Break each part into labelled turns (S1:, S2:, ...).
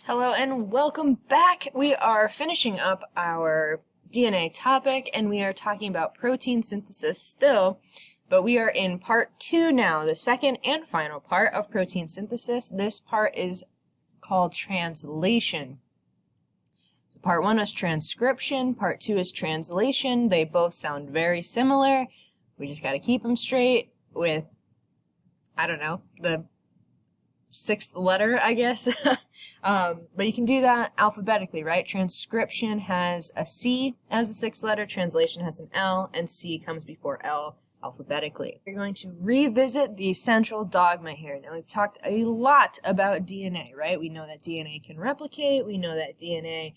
S1: Hello and welcome back. We are finishing up our DNA topic and we are talking about protein synthesis still, but we are in part 2 now, the second and final part of protein synthesis. This part is called translation. So part 1 is transcription, part 2 is translation. They both sound very similar. We just got to keep them straight with, I don't know, the sixth letter, I guess. But you can do that alphabetically, right? Transcription has a C as a sixth letter, translation has an L, and C comes before L alphabetically. We're going to revisit the central dogma here. Now, we've talked a lot about DNA, right? We know that DNA can replicate. We know that DNA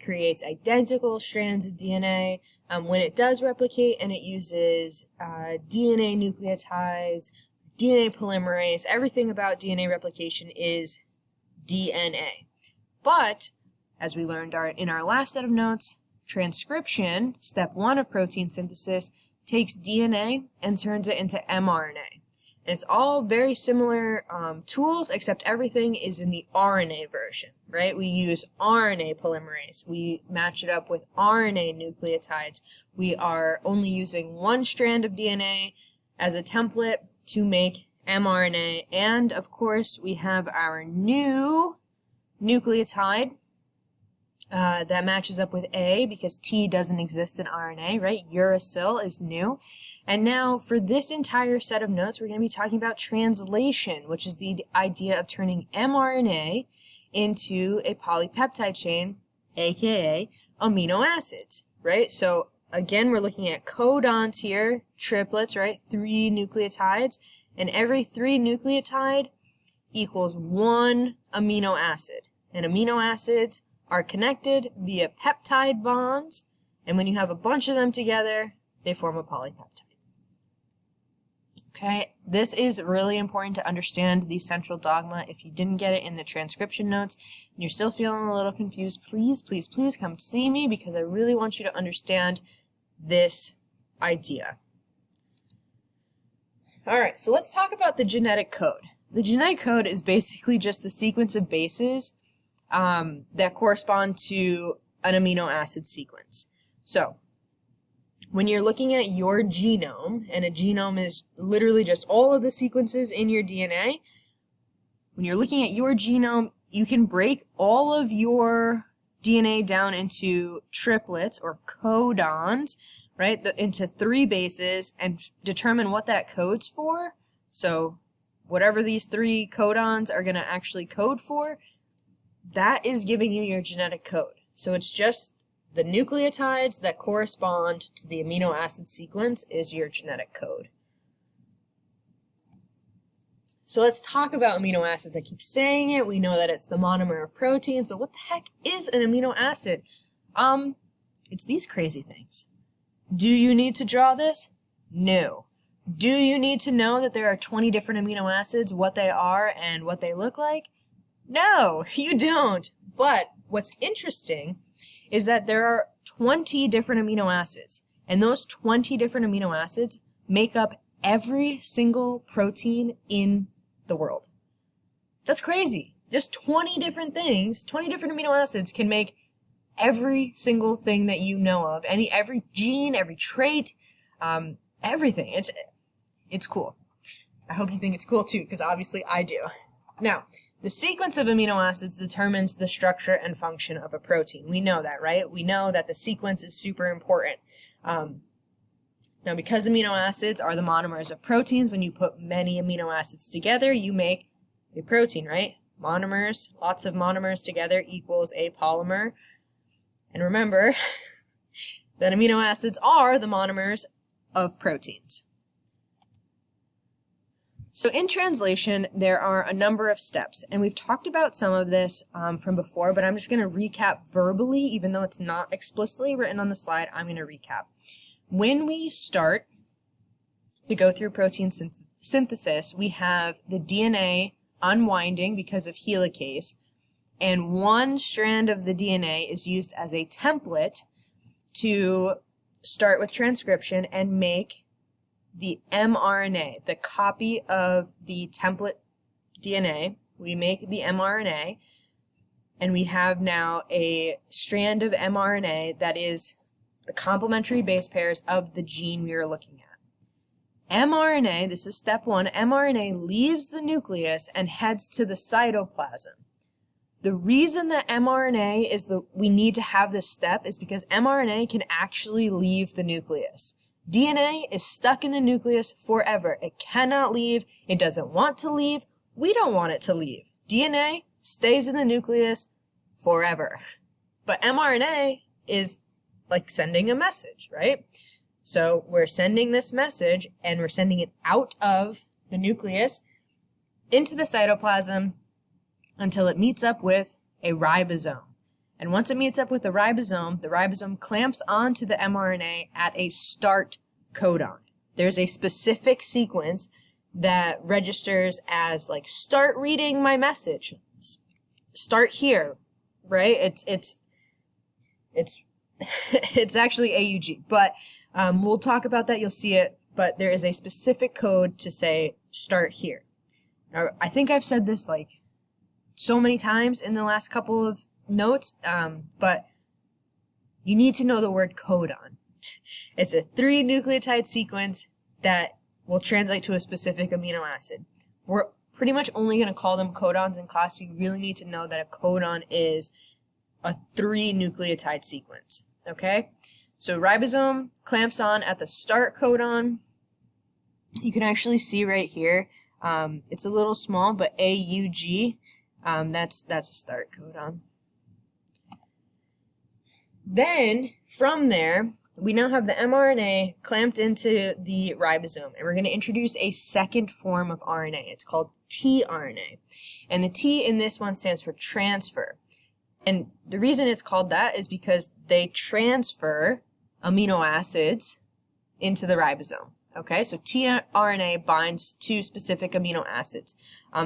S1: creates identical strands of DNA when it does replicate, and it uses DNA nucleotides, DNA polymerase. Everything about DNA replication is DNA. But, as we learned in our last set of notes, transcription, step 1 of protein synthesis, takes DNA and turns it into mRNA. And it's all very similar tools, except everything is in the RNA version, right? We use RNA polymerase. We match it up with RNA nucleotides. We are only using one strand of DNA as a template to make mRNA, and of course we have our new nucleotide that matches up with A because T doesn't exist in RNA, right? Uracil is new. And now for this entire set of notes, we're going to be talking about translation, which is the idea of turning mRNA into a polypeptide chain, aka amino acids, right? So again, we're looking at codons here, triplets, right? 3 nucleotides, and every 3 nucleotide equals 1 amino acid. And amino acids are connected via peptide bonds, and when you have a bunch of them together, they form a polypeptide. Okay, this is really important to understand the central dogma. If you didn't get it in the transcription notes and you're still feeling a little confused, please, please, please come see me because I really want you to understand this idea. All right, so let's talk about the genetic code. The genetic code is basically just the sequence of bases that correspond to an amino acid sequence. So, when you're looking at your genome, and a genome is literally just all of the sequences in your DNA, when you're looking at your genome, you can break all of your DNA down into triplets or codons, right, into 3 bases and determine what that codes for. So whatever these 3 codons are going to actually code for, that is giving you your genetic code. So it's just the nucleotides that correspond to the amino acid sequence is your genetic code. So let's talk about amino acids. I keep saying it. We know that it's the monomer of proteins, but what the heck is an amino acid? It's these crazy things. Do you need to draw this? No. Do you need to know that there are 20 different amino acids, what they are, and what they look like? No, you don't. But what's interesting is that there are 20 different amino acids, and those 20 different amino acids make up every single protein in the world. That's crazy. Just 20 different things, 20 different amino acids can make every single thing that you know of, every gene, every trait, everything. It's cool. I hope you think it's cool too, because obviously I do. Now, the sequence of amino acids determines the structure and function of a protein. We know that, right? We know that the sequence is super important. Now, because amino acids are the monomers of proteins, when you put many amino acids together, you make a protein, right? Monomers, lots of monomers together equals a polymer. And remember that amino acids are the monomers of proteins. So in translation, there are a number of steps, and we've talked about some of this from before, but I'm just going to recap verbally, even though it's not explicitly written on the slide. I'm going to recap. When we start to go through protein synthesis, we have the DNA unwinding because of helicase, and one strand of the DNA is used as a template to start with transcription and make the mRNA, the copy of the template DNA. We make the mRNA, and we have now a strand of mRNA that is the complementary base pairs of the gene we are looking at. mRNA, this is step one, mRNA leaves the nucleus and heads to the cytoplasm. The reason that mRNA is we need to have this step is because mRNA can actually leave the nucleus. DNA is stuck in the nucleus forever. It cannot leave. It doesn't want to leave. We don't want it to leave. DNA stays in the nucleus forever. But mRNA is like sending a message, right? So we're sending this message and we're sending it out of the nucleus into the cytoplasm until it meets up with a ribosome. And once it meets up with the ribosome clamps onto the mRNA at a start codon. There's a specific sequence that registers as like, start reading my message. Start here, right? It's it's actually AUG, but we'll talk about that. You'll see it, but there is a specific code to say start here. Now, I think I've said this like so many times in the last couple of notes, but you need to know the word codon. It's a 3 nucleotide sequence that will translate to a specific amino acid. We're pretty much only going to call them codons in class, so you really need to know that a codon is a 3 nucleotide sequence, okay? So ribosome clamps on at the start codon. You can actually see right here, it's a little small, but AUG, that's a start codon. Then, from there, we now have the mRNA clamped into the ribosome, and we're going to introduce a second form of RNA. It's called tRNA. And the T in this one stands for transfer. And the reason it's called that is because they transfer amino acids into the ribosome. Okay, so tRNA binds to specific amino acids.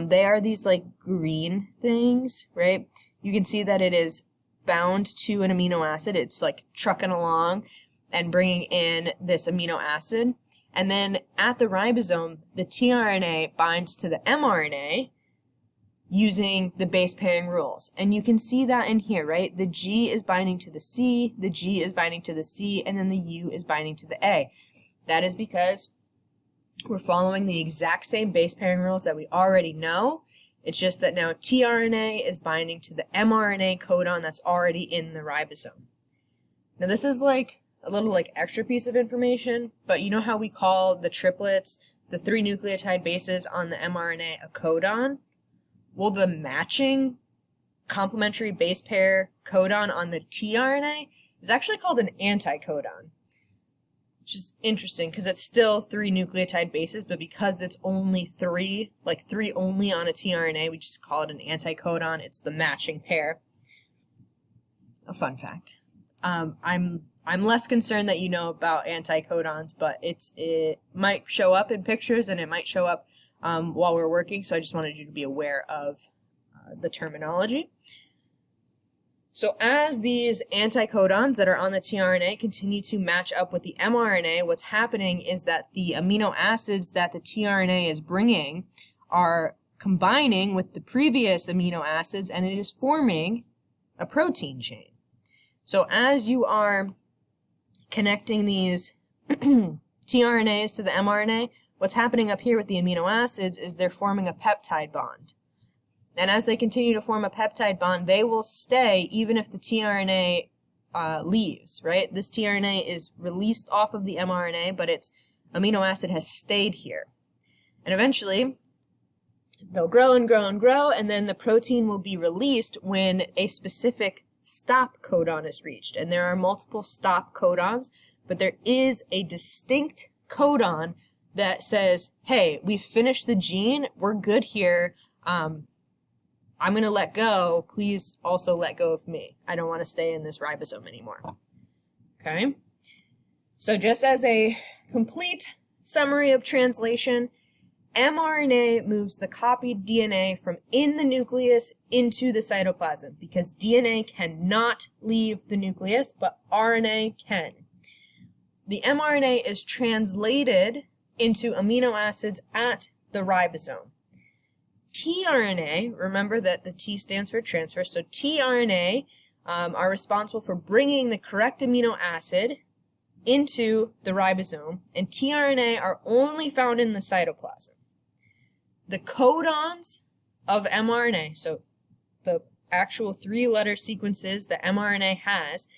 S1: They are these like green things, right? You can see that it is bound to an amino acid. It's like trucking along and bringing in this amino acid. And then at the ribosome, the tRNA binds to the mRNA using the base pairing rules. And you can see that in here, right? The G is binding to the C, the G is binding to the C, and then the U is binding to the A. That is because we're following the exact same base pairing rules that we already know. It's just that now tRNA is binding to the mRNA codon that's already in the ribosome. Now this is like a little like extra piece of information, but you know how we call the triplets, the 3 nucleotide bases on the mRNA, a codon? Well, the matching complementary base pair codon on the tRNA is actually called an anticodon, which is interesting because it's still 3 nucleotide bases, but because it's only 3, like 3 only on a tRNA, we just call it an anticodon. It's the matching pair. A fun fact. I'm less concerned that you know about anticodons, but it might show up in pictures and it might show up while we're working, so I just wanted you to be aware of the terminology. So as these anticodons that are on the tRNA continue to match up with the mRNA, what's happening is that the amino acids that the tRNA is bringing are combining with the previous amino acids, and it is forming a protein chain. So as you are connecting these tRNAs to the mRNA, what's happening up here with the amino acids is they're forming a peptide bond. And as they continue to form a peptide bond, they will stay even if the tRNA leaves, right? This tRNA is released off of the mRNA, but its amino acid has stayed here. And eventually, they'll grow and grow and grow, and then the protein will be released when a specific stop codon is reached. And there are multiple stop codons, but there is a distinct codon that says, hey, we've finished the gene, we're good here, I'm going to let go, please also let go of me. I don't want to stay in this ribosome anymore. Okay? So just as a complete summary of translation, mRNA moves the copied DNA from in the nucleus into the cytoplasm because DNA cannot leave the nucleus, but RNA can. The mRNA is translated into amino acids at the ribosome. tRNA, remember that the T stands for transfer, so tRNA are responsible for bringing the correct amino acid into the ribosome, and tRNA are only found in the cytoplasm. The codons of mRNA, so the actual 3-letter sequences that mRNA has,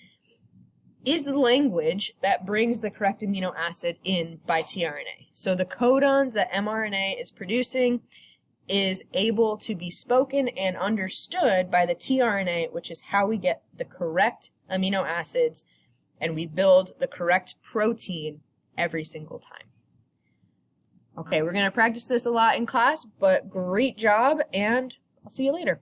S1: is the language that brings the correct amino acid in by tRNA. So the codons that mRNA is producing is able to be spoken and understood by the tRNA, which is how we get the correct amino acids and we build the correct protein every single time. Okay, we're going to practice this a lot in class, but great job, and I'll see you later.